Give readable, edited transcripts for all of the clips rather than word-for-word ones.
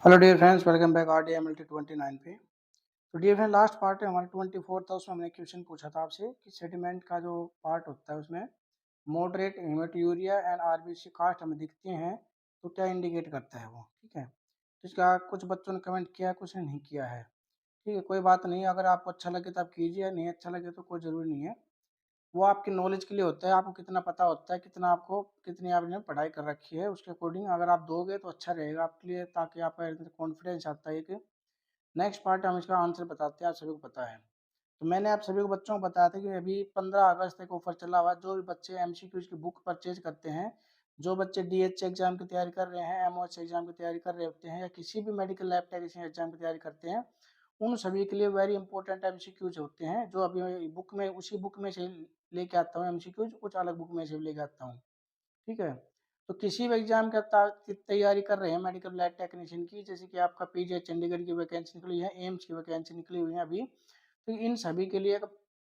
Hello dear friends, welcome back R D M L T 29 पे। तो dear friend, last part है हमारा 24 था। उसमें हमने क्वेश्चन पूछा था आपसे कि सेडिमेंट का जो पार्ट होता है उसमें मॉडरेट हेमेटूरिया एंड आरबीसी कास्ट हमें दिखते हैं तो क्या इंडिकेट करता है वो। ठीक है, तो इसका कुछ बच्चों ने कमेंट किया, कुछ ने नहीं किया है। ठीक है, कोई बात नहीं, अगर आपको अच्छा लगे तो आप कीजिए, नहीं अच्छा लगे तो कोई ज़रूरी नहीं है। वो आपकी नॉलेज के लिए होता है, आपको कितना पता होता है, कितनी आपने पढ़ाई कर रखी है, उसके अकॉर्डिंग अगर आप दोगे तो अच्छा रहेगा आपके लिए, ताकि आपका अंदर कॉन्फिडेंस आता है कि नेक्स्ट पार्ट हम इसका आंसर बताते हैं, आप सभी को पता है। तो मैंने आप सभी को बच्चों को बताया था कि अभी 15 अगस्त तक ऑफर चला हुआ है। जो भी बच्चे एमसीक्यूज की बुक परचेज करते हैं, जो बच्चे डीएच एग्जाम की तैयारी कर रहे हैं, एमओएच एग्जाम की तैयारी कर रहे होते हैं, या किसी भी मेडिकल लैब टेक्नीशियन एग्जाम की तैयारी करते हैं, उन सभी के लिए वेरी इंपॉर्टेंट एमसीक्यूज होते हैं, जो अभी बुक में उसी बुक में से लेके आता हूँ। एमसीक्यूज कुछ अलग बुक में से लेके आता हूँ। ठीक है, तो किसी भी एग्जाम की तैयारी कर रहे हैं मेडिकल लैब टेक्नीशियन की, जैसे कि आपका पीजे चंडीगढ़ की वैकेंसी निकली है, एम्स की वैकेंसी निकली हुई है अभी, तो इन सभी के लिए एक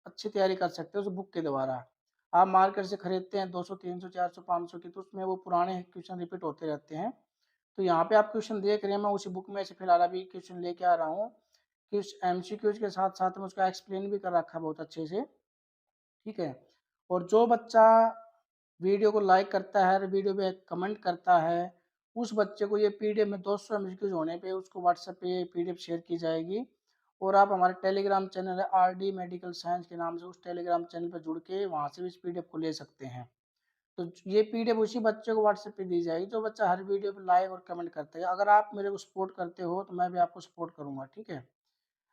अच्छी तैयारी कर सकते हो उस बुक के द्वारा। आप मार्केट से खरीदते हैं 200 300 400 500 की, तो उसमें वो पुराने क्वेश्चन रिपीट होते रहते हैं। तो यहाँ पे आप क्वेश्चन देख रहे हैं, मैं उसी बुक में से फिलहाल अभी क्वेश्चन लेके आ रहा हूँ कि उस एमसीक्यूज के साथ साथ में उसका एक्सप्लेन भी कर रखा है बहुत अच्छे से। ठीक है, और जो बच्चा वीडियो को लाइक करता है, वीडियो पे कमेंट करता है, उस बच्चे को ये पीडीएफ में 200 एमसीक्यूज होने पे उसको व्हाट्सएप पे पीडीएफ शेयर की जाएगी। और आप हमारे टेलीग्राम चैनल है आरडी मेडिकल साइंस के नाम से, उस टेलीग्राम चैनल पर जुड़ के वहाँ से भी इस पीडीएफ को ले सकते हैं। तो ये पीडीएफ उसी बच्चे को व्हाट्सएप पे दी जाएगी जो बच्चा हर वीडियो पे लाइक और कमेंट करता है। अगर आप मेरे को सपोर्ट करते हो तो मैं भी आपको सपोर्ट करूँगा। ठीक है,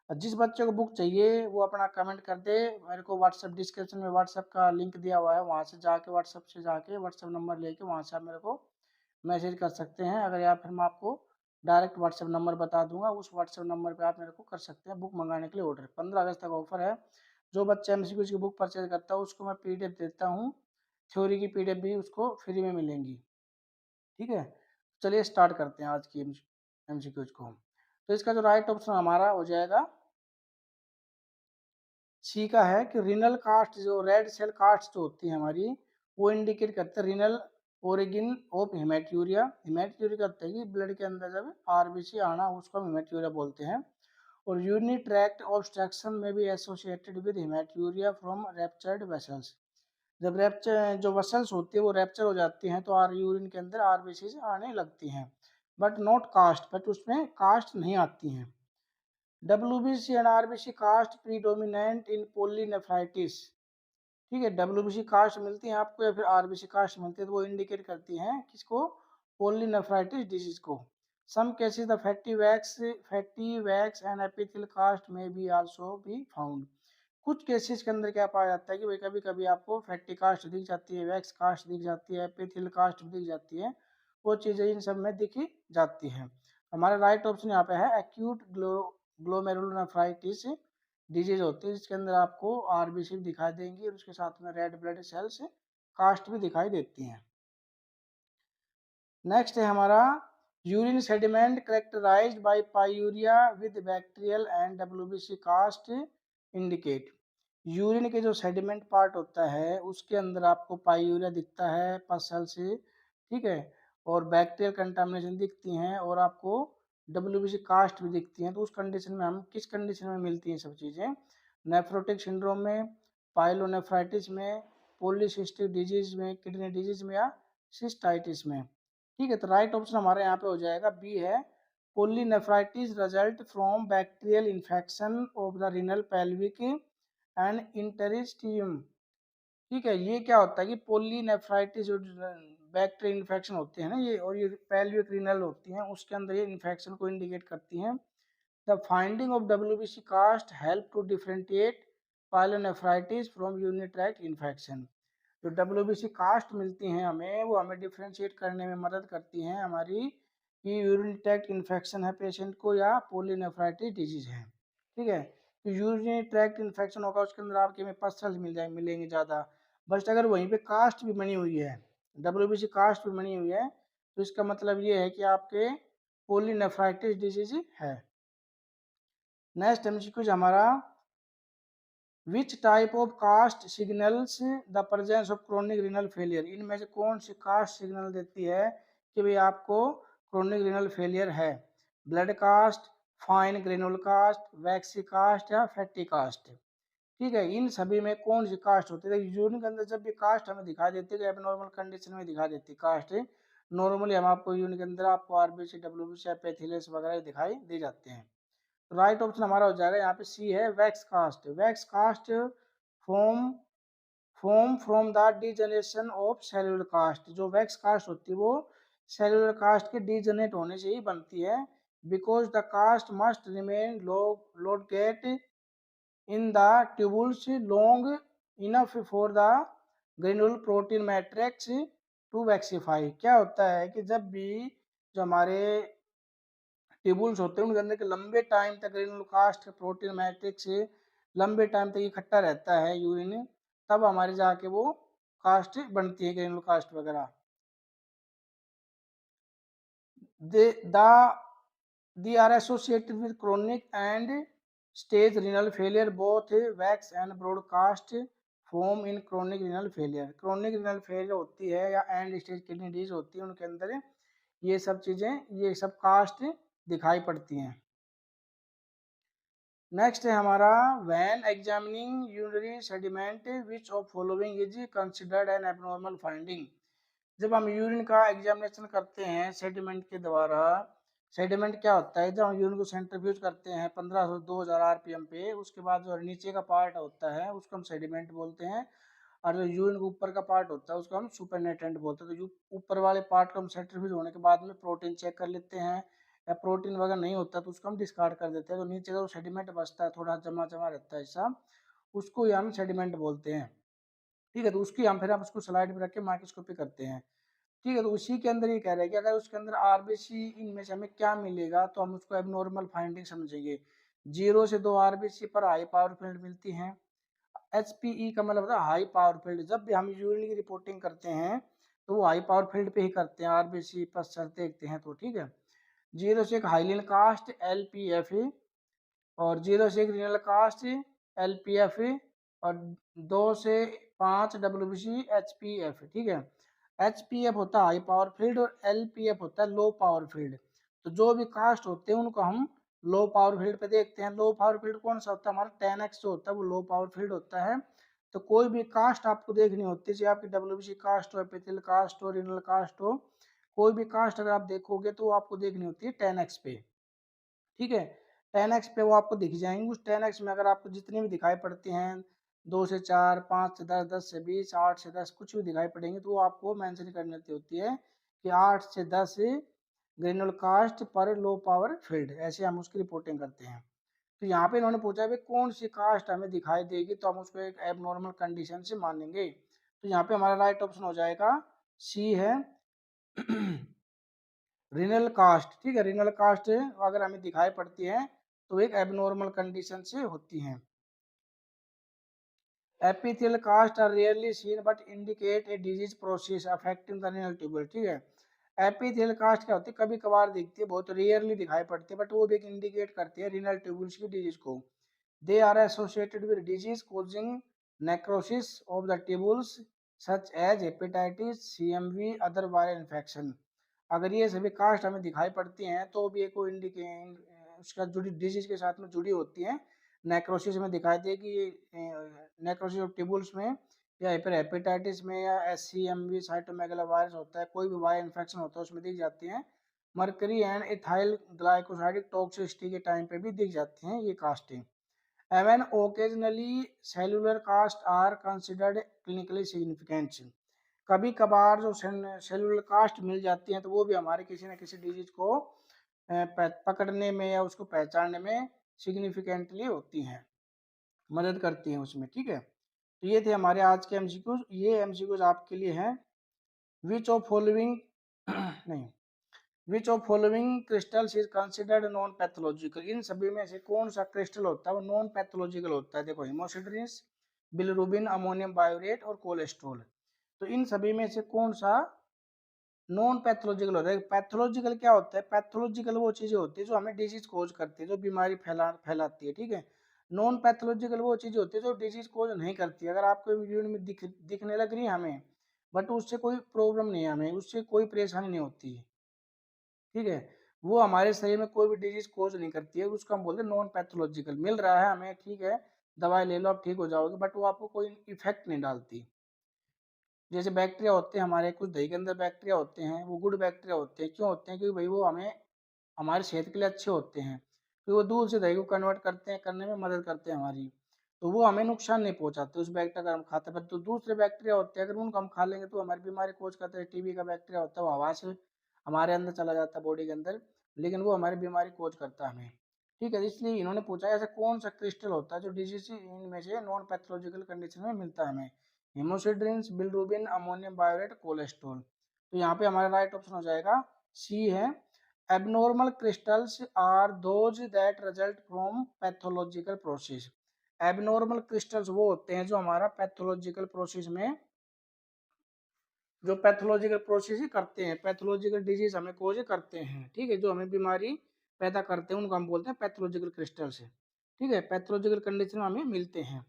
जिस बच्चे को बुक चाहिए वो अपना कमेंट कर दे मेरे को। व्हाट्सएप डिस्क्रिप्शन में व्हाट्सएप का लिंक दिया हुआ है, वहाँ से जाके व्हाट्सएप नंबर लेके वहाँ से आप मेरे को मैसेज कर सकते हैं। अगर या फिर मैं आपको डायरेक्ट व्हाट्सएप नंबर बता दूंगा, उस व्हाट्सएप नंबर पे आप मेरे को कर सकते हैं बुक मंगाने के लिए ऑर्डर। 15 अगस्त तक ऑफर है। जो बच्चा एमसीक्यू की बुक परचेज करता है उसको मैं पीडीएफ देता हूँ, थ्योरी की पीडीएफ भी उसको फ्री में मिलेंगी। ठीक है, चलिए स्टार्ट करते हैं आज की एमसीक्यूज को। तो इसका जो राइट ऑप्शन हमारा हो जाएगा सी का है कि रिनल कास्ट, जो रेड सेल कास्ट जो होती है हमारी, वो इंडिकेट करते हैं रिनल ओरिजिन ऑफ हेमेट्यूरिया। हेमेट्यूरिया कहते हैं कि ब्लड के अंदर जब आरबीसी आना, उसको हम हेमेट्यूरिया बोलते हैं। और यूरिनरी ट्रैक्ट ऑब्स्ट्रक्शन में भी associated with haematuria from ruptured vessels. जब रैप्चर जो वेसल्स होती है वो रैप्चर हो जाती हैं तो यूरिन के अंदर आरबीसी आने लगती हैं, बट नॉट कास्ट, बट उसमें कास्ट नहीं आती हैं। WBC and RBC cast predominant in pyelonephritis. ठीक है, WBC कास्ट मिलती है आपको या फिर RBC कास्ट मिलती है, तो वो इंडिकेट करती हैं किसको? पोलीनेफ्राइटिस डिजीज को। Some cases the fatty wax and epithelial cast में भी आल्सो बी फाउंड। कुछ केसेस के अंदर क्या पाया जाता है कि भाई कभी कभी आपको फैटी कास्ट दिख जाती है, वैक्स कास्ट दिख जाती है, एपिथेलियल कास्ट दिख जाती है। वो चीज़ें इन सब में दिखी जाती हैं। हमारा राइट ऑप्शन यहाँ पे है एक्यूट ग्लोमेरुलोनेफ्राइटिस डिजीज होती है, जिसके अंदर आपको आरबीसी दिखाई देंगी और उसके साथ में रेड ब्लड सेल्स कास्ट भी दिखाई देती हैं। नेक्स्ट है हमारा urine sediment characterised by pyuria with bacterial and WBC cast indicate. Urine के जो सेडिमेंट पार्ट होता है उसके अंदर आपको पायूरिया दिखता है पसल से। ठीक है, और बैक्टीरियल कंटामिनेशन दिखती हैं और आपको डब्ल्यूबीसी कास्ट भी दिखती हैं। तो उस कंडीशन में हम किस कंडीशन में मिलती हैं सब चीज़ें? नेफ्रोटिक सिंड्रोम में, पाइलोनेफ्राइटिस में, पॉलीसिस्टिक डिजीज में, किडनी डिजीज में, या सिस्टाइटिस में। ठीक है, तो राइट ऑप्शन हमारे यहाँ पे हो जाएगा बी है, pyelonephritis result from bacterial infection of the renal pelvic and interstitium. ठीक है, ये क्या होता है कि पोलीनेफ्राइटिस जो बैक्टीरियल इन्फेक्शन होते हैं ना ये, और ये पेल्विक रीनल होती हैं, उसके अंदर ये इन्फेक्शन को इंडिकेट करती हैं। The finding of WBC cast help to differentiate pyelonephritis from urinary tract infection. जो WBC कास्ट मिलती हैं हमें, वो हमें डिफ्रेंशिएट करने में मदद करती हैं हमारी कि यूरिन ट्रैक्ट इन्फेक्शन है पेशेंट को या पोलीनेफ्राइटिस डिजीज है। ठीक है, तो यूरिन ट्रैक्ट इन्फेक्शन होगा उसके अंदर आपके में पस्टल्स मिलेंगे ज़्यादा। बट अगर वहीं पे कास्ट भी बनी हुई है, WBC कास्ट भी बनी हुई है, तो इसका मतलब ये है कि आपके पोलीनेफ्राइटिस डिजीज है। नेक्स्ट एमसीक्यू हमारा, which type of cast signals the presence of chronic renal failure. इनमें से कौन सी कास्ट सिग्नल देती है कि भाई आपको क्रोनिक रीनल फेलियर है? Blood cast, fine granule cast, वैक्सी कास्ट या फैटी कास्ट। ठीक है, इन सभी में कौन सी कास्ट होती है? यूरिन के अंदर जब भी कास्ट हमें दिखा देती है, एबनॉर्मल कंडीशन में दिखा देती है कास्ट। नॉर्मली हम आपको यूरिन के अंदर आपको आरबीसी, डब्ल्यूबीसी, एपिथेलियस वगैरह दिखाई दे जाते हैं। तो राइट ऑप्शन हमारा हो जाएगा यहाँ पे सी है, wax cast. Wax cast form form from the degeneration of cellular cast. जो वैक्स कास्ट होती है वो सेलुलर कास्ट के डीजनरेट होने से ही बनती है। Because the cast must remain locate in the tubules long enough for the granule protein matrix to waxify। क्या होता है कि जब भी जो हमारे ट्यूबुल्स होते हैं उनके अंदर के लंबे टाइम तक ग्रेनुल कास्ट प्रोटीन मैट्रिक्स लंबे टाइम तक इकट्ठा रहता है यूरिन, तब हमारे जाके वो कास्ट बनती है ग्रेनुल कास्ट वगैरह। They are associated with chronic and stage renal failure. Both wax and broadcast form in chronic renal failure। chronic renal failure होती है या एंड स्टेज किडनी डिजीज होती है, उनके अंदर ये सब चीजें, ये सब कास्ट दिखाई पड़ती हैं। नेक्स्ट है हमारा when examining urinary sediment which of following is considered an abnormal finding. जब हम यूरिन का एग्जामिनेशन करते हैं सेडिमेंट के द्वारा, सेडिमेंट क्या होता है, जब हम यूरिन को सेंट्रीफ्यूज करते हैं 1500 2000 आरपीएम पे, उसके बाद जो नीचे का पार्ट होता है उसको हम सेडिमेंट बोलते हैं, और जो यूरिन के ऊपर का पार्ट होता है उसको हम सुपरनेटेंट बोलते हैं। तो ऊपर वाले पार्ट को हम सेंट्रीफ्यूज होने के बाद में प्रोटीन चेक कर लेते हैं, या प्रोटीन वगैरह नहीं होता तो उसको हम डिस्कार्ड कर देते हैं। तो नीचे का जो सेडिमेंट बचता है थोड़ा जमा जमा रहता है ऐसा, उसको ही हम सेडिमेंट बोलते हैं। ठीक है, तो उसकी हम फिर आप उसको स्लाइड में रख के माइक्रोस्कोपी करते हैं। ठीक है, तो उसी के अंदर ये कह रहा है कि अगर उसके अंदर आरबीसी इनमें से हमें क्या मिलेगा तो हम उसको एबनॉर्मल फाइंडिंग समझेंगे। 0 से 2 आरबीसी पर हाई पावर फील्ड मिलती हैं। एचपीई का मतलब होता है हाई पावर फील्ड। जब भी हम यूरिन की रिपोर्टिंग करते हैं तो वो हाई पावर फील्ड पे ही करते हैं, आरबीसी पर सर देखते हैं तो। ठीक है, 0 से 1 हाइलिन कास्ट एलपीएफ, और 0 से 1 रीनल कास्ट एलपीएफ, और 2 से 5 डब्ल्यूबीसी एचपीएफ। ठीक है, एचपीएफ होता है हाई पावर फील्ड और एलपीएफ होता है लो पावर फील्ड। तो जो भी कास्ट होते हैं उनको हम लो पावर फील्ड पे देखते हैं। लो पावर फील्ड कौन सा होता है? हमारा 10x जो होता है वो लो पावर फील्ड होता है। तो कोई भी कास्ट आपको देखनी होती है, चाहे आपकी डब्ल्यूबीसी कास्ट हो, एपिथेलियल कास्ट हो, रीनल कास्ट हो, कोई भी कास्ट अगर आप देखोगे तो आपको देखनी होती है 10x पे। ठीक है, 10x पे वो आपको दिख जाएंगे। उस 10x में अगर आपको जितनी भी दिखाई पड़ती हैं, 2 से 4, 5 से 10, 10 से 20, 8 से 10, कुछ भी दिखाई पड़ेंगे तो वो आपको मेंशन करनी होती है कि 8 से 10 ग्रेनुल कास्ट पर लो पावर फील्ड, ऐसे हम उसकी रिपोर्टिंग करते हैं। तो यहाँ पे इन्होंने पूछा भाई कौन सी कास्ट हमें दिखाई देगी तो हम उसको एक एबनॉर्मल कंडीशन से मानेंगे। तो यहाँ पे हमारा राइट ऑप्शन हो जाएगा सी है, रिनल कास्ट। ठीक है, रिनल कास्ट अगर हमें दिखाई पड़ती है तो एक एबनॉर्मल कंडीशन से होती हैं। Epithelial cast are rarely seen but indicate a disease process affecting the renal tubule. ठीक है, एपिथेलियल कास्ट क्या होती है, कभी कभार दिखती है, बहुत रेयरली दिखाई पड़ती है, बट वो भी एक इंडिकेट करती है रीनल ट्यूबल्स की डिजीज को। They are associated with disease causing necrosis of the tubules such as hepatitis, CMV, other viral infection. अगर ये सभी कास्ट हमें दिखाई पड़ती हैं तो भी एक इंडिकेट उसका जुड़ी डिजीज के साथ में जुड़ी होती है। नेक्रोसिस में दिखाई देगी, नेक्रोसिस ऑफ टिबुल्स में, या फिर हेपेटाइटिस में, या एससीएमवी साइटोमेगालोवायरस होता है, कोई भी वायरल इन्फेक्शन होता है उसमें दिख जाती हैं। Mercury and ethyl glycosidic toxicity के टाइम पे भी दिख जाती हैं ये casting. Even occasionally cellular cast are considered clinically significant. कभी कभार जो सेलुलर कास्ट मिल जाती हैं तो वो भी हमारे किसी न किसी डिजीज को पकड़ने में या उसको पहचानने में सिग्निफिकेंटली होती हैं, मदद करती हैं उसमें। ठीक है, तो ये थे हमारे आज के एमसीक्यूज। ये एमसीक्यूज आपके लिए हैं, विच ऑफ फॉलोइंग नहीं, which of following crystals is considered non pathological. इन सभी में से कौन सा क्रिस्टल होता है वो नॉन पैथोलॉजिकल होता है? देखो, हिमोसिड्रिन, बिलिरुबिन, अमोनियम बायोरेट और कोलेस्ट्रॉल। तो इन सभी में से कौन सा नॉन पैथोलॉजिकल होता है? पैथोलॉजिकल क्या होता है? पैथोलॉजिकल वो चीजें होती है जो हमें डिजीज कोज करती है, जो बीमारी फैलाती है। ठीक है, नॉन पैथोलॉजिकल वो चीजें होती है जो डिजीज कोज नहीं करती। अगर आपको यूरिन में दिखने लग रही है हमें, बट उससे कोई प्रॉब्लम नहीं है, हमें उससे कोई परेशानी नहीं होती है। ठीक है, वो हमारे शरीर में कोई भी डिजीज कोज नहीं करती है, उसको हम बोलते हैं नॉन पैथोलॉजिकल। मिल रहा है हमें, ठीक है, दवाई ले लो आप ठीक हो जाओगे, बट वो आपको कोई इफेक्ट नहीं डालती। जैसे बैक्टीरिया होते हैं हमारे, कुछ दही के अंदर बैक्टीरिया होते हैं, वो गुड बैक्टीरिया होते हैं। क्यों होते हैं? क्योंकि भाई वो हमें हमारी सेहत के लिए अच्छे होते हैं, क्योंकि वो दूध से दही को कन्वर्ट करते हैं, करने में मदद करते हैं हमारी, तो वो हमें नुकसान नहीं पहुंचाते उस बैक्टीरिया अगर हम खाते हैं। तो दूसरे बैक्टीरिया होते हैं, अगर उनको हम खा लेंगे तो हमारी बीमारी कोज करते हैं। टीबी का बैक्टीरिया होता है, वो हवा से हमारे अंदर चला जाता है बॉडी के अंदर, लेकिन वो हमारी बीमारी कोज करता है हमें। ठीक है, इसलिए इन्होंने पूछा ऐसा कौन सा क्रिस्टल होता है जो डिजीज इनमें से नॉन पैथोलॉजिकल कंडीशन में मिलता है हमें। हेमोसिड्रिन, बिलिरुबिन, अमोनियम बायोरेट, कोलेस्ट्रॉल। तो यहाँ पे हमारा राइट ऑप्शन हो जाएगा सी है। Abnormal crystals are those that result from pathological process. Abnormal crystals वो होते हैं जो हमारा पैथोलॉजिकल प्रोसेस में, जो पैथोलॉजिकल प्रोसेस ही करते हैं, पैथोलॉजिकल डिजीज हमें कोज करते हैं, ठीक है, जो हमें बीमारी पैदा करते हैं, उनको हम बोलते हैं पैथोलॉजिकल क्रिस्टल्स। ठीक है, पैथोलॉजिकल कंडीशन हमें मिलते हैं।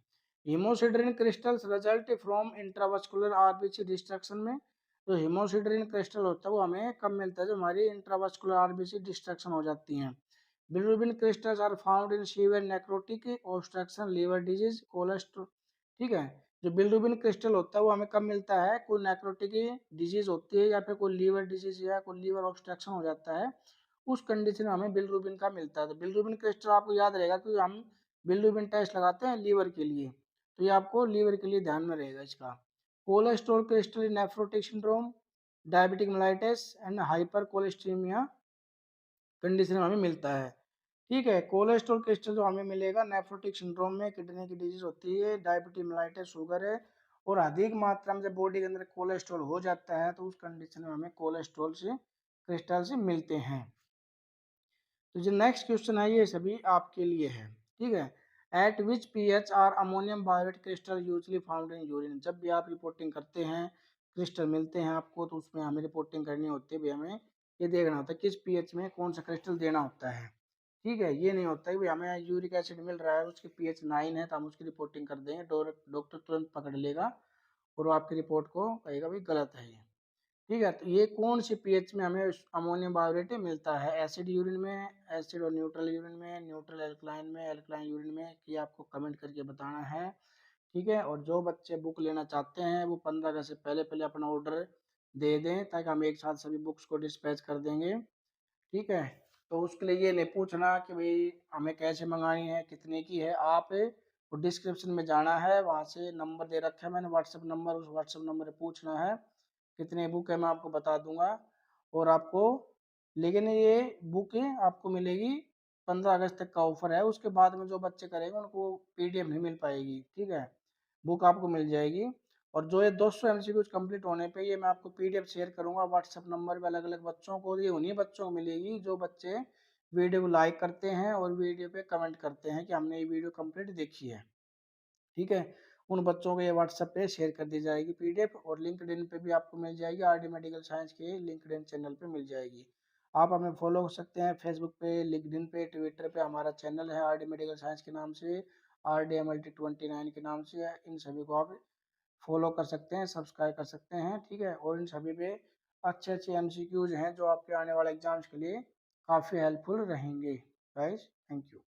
Haemosiderin crystals result from intravascular RBC destruction में। जो हीमोसिड्रिन क्रिस्टल होता है वो हमें कब मिलता है? जो हमारी इंट्रावास्कुलर आरबीसी डिस्ट्रक्शन हो जाती हैं। Bilirubin crystals are found in severe necrotic obstruction, liver disease, cholesterol. ठीक है, जो बिलिरुबिन क्रिस्टल होता है वो हमें कब मिलता है? कोई नेक्रोटिक डिजीज होती है या फिर कोई लीवर डिजीज या कोई लीवर ऑब्स्ट्रक्शन हो जाता है, उस कंडीशन में हमें बिलिरुबिन का मिलता है। तो बिलिरुबिन क्रिस्टल आपको याद रहेगा कि हम बिलिरुबिन टेस्ट लगाते हैं लीवर के लिए, तो ये आपको लीवर के लिए ध्यान में रहेगा इसका। Cholesterol crystal in nephrotic syndrome, diabetic mellitus and hypercholesterolaemia condition में हमें मिलता है। ठीक है, कोलेस्ट्रॉल क्रिस्टल जो हमें मिलेगा नेफ्रोटिक सिंड्रोम में, किडनी की डिजीज होती है, डायबिटीज मेलाइटिस, शुगर है, और अधिक मात्रा में जब बॉडी के अंदर कोलेस्ट्रॉल हो जाता है तो उस कंडीशन में हमें कोलेस्ट्रॉल से क्रिस्टल से मिलते हैं। तो जो नेक्स्ट क्वेश्चन है ये सभी आपके लिए है। ठीक है, at which pH are ammonium biurate crystal usually found in urine. जब भी आप रिपोर्टिंग करते हैं, क्रिस्टल मिलते हैं आपको, तो उसमें हमें रिपोर्टिंग करनी होती है, भी हमें ये देखना होता है किस पीएच में कौन सा क्रिस्टल देना होता है। ठीक है, ये नहीं होता है कि हमें यूरिक एसिड मिल रहा है उसकी पीएच 9 है तो हम उसकी रिपोर्टिंग कर देंगे, डॉक्टर तुरंत पकड़ लेगा और वो आपकी रिपोर्ट को कहेगा भाई गलत है ये। ठीक है, तो ये कौन सी पीएच में हमें अमोनियम बायोरेट मिलता है? एसिड यूरिन में, एसिड और न्यूट्रल यूरिन में, न्यूट्रल एल्कलाइन में, एल्कलाइन यूरिन में, ये आपको कमेंट करके बताना है। ठीक है, और जो बच्चे बुक लेना चाहते हैं वो 15 अगस्त से पहले पहले अपना ऑर्डर दे दें, ताकि हम एक साथ सभी बुक्स को डिस्पैच कर देंगे। ठीक है, तो उसके लिए ये नहीं पूछना कि भाई हमें कैसे मंगानी है, कितने की है। आप वो डिस्क्रिप्शन में जाना है, वहाँ से नंबर दे रखा है मैंने व्हाट्सएप नंबर, उस व्हाट्सएप नंबर पर पूछना है कितने बुक है, मैं आपको बता दूंगा। और आपको, लेकिन ये बुक आपको मिलेगी 15 अगस्त तक का ऑफर है, उसके बाद में जो बच्चे करेंगे उनको पीडीएफ नहीं मिल पाएगी। ठीक है, बुक आपको मिल जाएगी। और जो ये 200 एमसीक्यूज कंप्लीट होने पे ये मैं आपको पीडीएफ शेयर करूंगा व्हाट्सएप नंबर पे अलग अलग बच्चों को। ये उन्हीं बच्चों को मिलेगी जो बच्चे वीडियो को लाइक करते हैं और वीडियो पे कमेंट करते हैं कि हमने ये वीडियो कंप्लीट देखी है। ठीक है, उन बच्चों को ये व्हाट्सएप पे शेयर कर दी जाएगी पीडीएफ, और लिंक्डइन पे भी आपको मिल जाएगी, आरडी मेडिकल साइंस के लिंक्डइन चैनल पे मिल जाएगी। आप हमें फॉलो कर सकते हैं फेसबुक पे, लिंक्डइन पे, ट्विटर पे, हमारा चैनल है आरडी मेडिकल साइंस के नाम से, RDMLT29 के नाम से। इन सभी को आप फॉलो कर सकते हैं, सब्सक्राइब कर सकते हैं। ठीक है, और इन सभी पे अच्छे अच्छे एमसीक्यूज हैं जो आपके आने वाले एग्जाम्स के लिए काफ़ी हेल्पफुल रहेंगे। Guys, thank you.